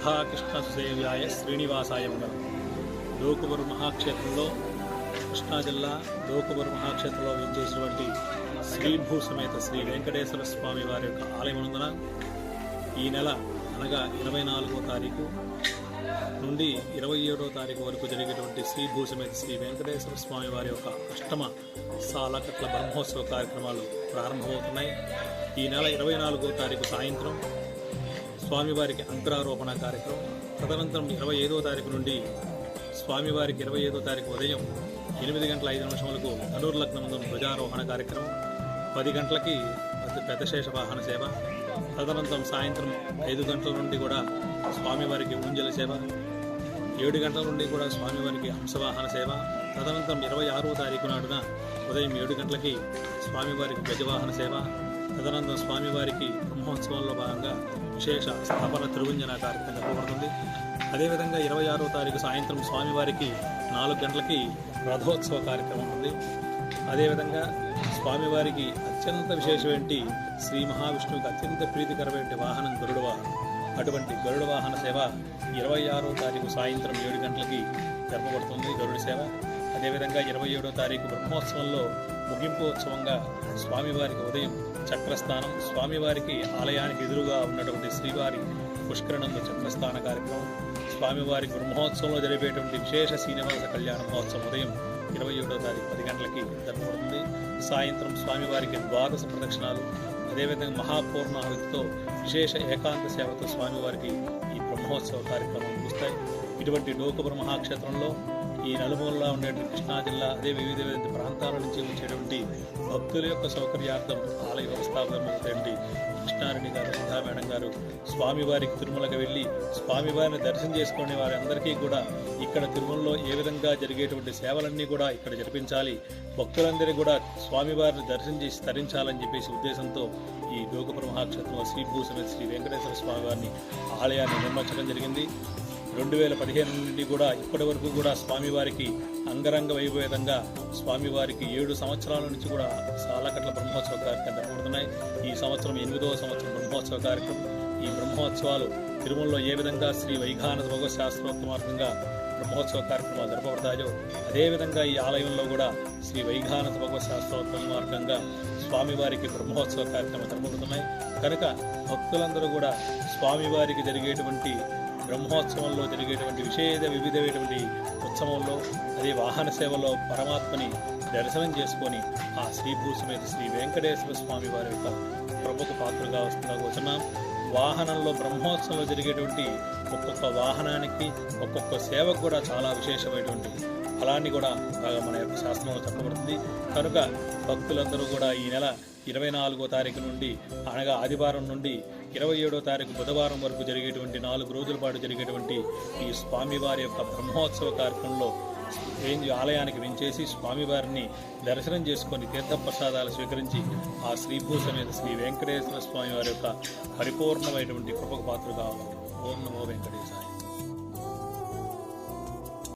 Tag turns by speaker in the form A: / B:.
A: రాధాకృష్ణ సేవ్యాయ శ్రీనివాసాయ మంగళం. డోకుబరు మహాక్షేత్రంలో, కృష్ణా జిల్లా డోకుబరు మహాక్షేత్రంలో వించేసినటువంటి శ్రీభూ సమేత శ్రీ వెంకటేశ్వర స్వామి వారి యొక్క ఆలయమునందున ఈ నెల అనగా 24వ తారీఖు నుండి 27వ తారీఖు వరకు జరిగేటువంటి శ్రీభూ సమేత శ్రీ వెంకటేశ్వర స్వామి వారి యొక్క అష్టమ సాలకట్ల బ్రహ్మోత్సవ కార్యక్రమాలు ప్రారంభమవుతున్నాయి. ఈ నెల 24వ తారీఖు సాయంత్రం స్వామివారికి అంకురారోపణ కార్యక్రమం, తదనంతరం 25వ తారీఖు నుండి స్వామివారికి 25వ తారీఖు ఉదయం 8:05 ధనుర్లగ్నంలో ధ్వజారోహణ కార్యక్రమం, 10 గంటలకి పెద్దశేష వాహన సేవ, తదనంతరం సాయంత్రం 5 గంటల నుండి కూడా స్వామివారికి ఊంజల సేవ, 7 గంటల నుండి కూడా స్వామివారికి హంసవాహన సేవ, తదనంతరం 26వ తారీఖు నాడున ఉదయం 7 గంటలకి స్వామివారికి గజవాహన సేవ, తదనంతరం స్వామివారికి బ్రహ్మోత్సవంలో భాగంగా విశేష స్థాపన తిరువంజన కార్యక్రమం జరగబడుతుంది. అదేవిధంగా 26వ తారీఖు సాయంత్రం స్వామివారికి 4 గంటలకి రథోత్సవ కార్యక్రమం ఉంది. అదేవిధంగా స్వామివారికి అత్యంత విశేషమైన శ్రీ మహావిష్ణువుకి అత్యంత ప్రీతికరమైన వాహనం గరుడ వాహనం. అటువంటి గరుడ వాహన సేవ 26వ తారీఖు సాయంత్రం 7 గంటలకి జరపబడుతుంది గరుడ సేవ. అదేవిధంగా 27వ తారీఖు బ్రహ్మోత్సవంలో ముగింపు ఉత్సవంగా స్వామివారికి ఉదయం చక్రస్థానం, స్వామివారికి ఆలయానికి ఎదురుగా ఉన్నటువంటి శ్రీవారి పుష్కరణంలో చక్రస్థాన కార్యక్రమం, స్వామివారికి బ్రహ్మోత్సవంలో జరిపేటువంటి విశేష శ్రీనివాస కళ్యాణ మహోత్సవం ఉదయం 27వ తారీఖు 10 గంటలకి జరపబడుతుంది. సాయంత్రం స్వామివారికి ద్వాదశ ప్రదక్షిణాలు, అదేవిధంగా మహాపూర్ణాహుతితో విశేష ఏకాంత సేవతో స్వామివారికి ఈ బ్రహ్మోత్సవ కార్యక్రమం ముగుస్తాయి. ఇటువంటి డోకుబరు మహాక్షేత్రంలో ఈ నలుమూలలో ఉండేటువంటి కృష్ణా జిల్లా, అదే వివిధ ప్రాంతాల నుంచి వచ్చేటువంటి భక్తుల యొక్క సౌకర్యార్థం ఆలయ వ్యవస్థాపకులైనటువంటి కృష్ణారెడ్డి గారు, సుధా మేడం గారు స్వామివారికి తిరుమలకు వెళ్ళి స్వామివారిని దర్శనం చేసుకునే వారందరికీ కూడా ఇక్కడ తిరుమలలో ఏ విధంగా జరిగేటువంటి సేవలన్నీ కూడా ఇక్కడ జరిపించాలి, భక్తులందరినీ కూడా స్వామివారిని దర్శనం చేసి తరించాలని చెప్పేసి ఉద్దేశంతో ఈ డోకుబరు మహాక్షేత్రంలో శ్రీభూ సమేత శ్రీ వెంకటేశ్వర స్వామి వారిని ఆలయాన్ని నిర్మించడం జరిగింది. 2015 నుండి కూడా ఇప్పటి వరకు కూడా స్వామివారికి అంగరంగ వైభవేదంగా స్వామివారికి 7 సంవత్సరాల నుంచి కూడా సాలకట్ల బ్రహ్మోత్సవ కార్యక్రమం జరుగుతున్నాయి. ఈ సంవత్సరం 8వ సంవత్సరం బ్రహ్మోత్సవ కార్యక్రమం. ఈ బ్రహ్మోత్సవాలు తిరుమలలో ఏ విధంగా శ్రీ వైఖానస భగవత్ శాస్త్రోక్తమార్గంగా బ్రహ్మోత్సవ కార్యక్రమాలు జరపబడతాయో అదేవిధంగా ఈ ఆలయంలో కూడా శ్రీ వైఖానస భగవత్ శాస్త్రోక్తమ మార్గంగా స్వామివారికి బ్రహ్మోత్సవ కార్యక్రమాలు జరపబడుతున్నాయి. కనుక భక్తులందరూ కూడా స్వామివారికి జరిగేటువంటి బ్రహ్మోత్సవంలో జరిగేటువంటి వివిధమైనటువంటి ఉత్సవంలో, అదే వాహన సేవలో పరమాత్మని దర్శనం చేసుకొని ఆ శ్రీభూ సమేత శ్రీ వెంకటేశ్వర స్వామి వారి యొక్క ప్రముఖ పాత్రగా వస్తున్నాం. వాహనంలో బ్రహ్మోత్సవంలో జరిగేటువంటి ఒక్కొక్క వాహనానికి ఒక్కొక్క సేవకు కూడా చాలా విశేషమైనటువంటి ఫలాన్ని కూడా మన యొక్క శాస్త్రంలో చెప్పబడుతుంది. కనుక భక్తులందరూ కూడా ఈ నెల 24వ తారీఖు నుండి అనగా ఆదివారం నుండి 27వ తారీఖు బుధవారం వరకు జరిగేటువంటి 4 రోజుల పాటు జరిగేటువంటి ఈ స్వామివారి యొక్క బ్రహ్మోత్సవ కార్యక్రమంలో ఆలయానికి వించేసి స్వామివారిని దర్శనం చేసుకొని తీర్థప్రసాదాలు స్వీకరించి ఆ శ్రీభూ సమేత శ్రీ వెంకటేశ్వర స్వామి వారి యొక్క పరిపూర్ణమైనటువంటి కృపకు పాత్ర కావాలి. ఓం నమో వెంకటేశాయ.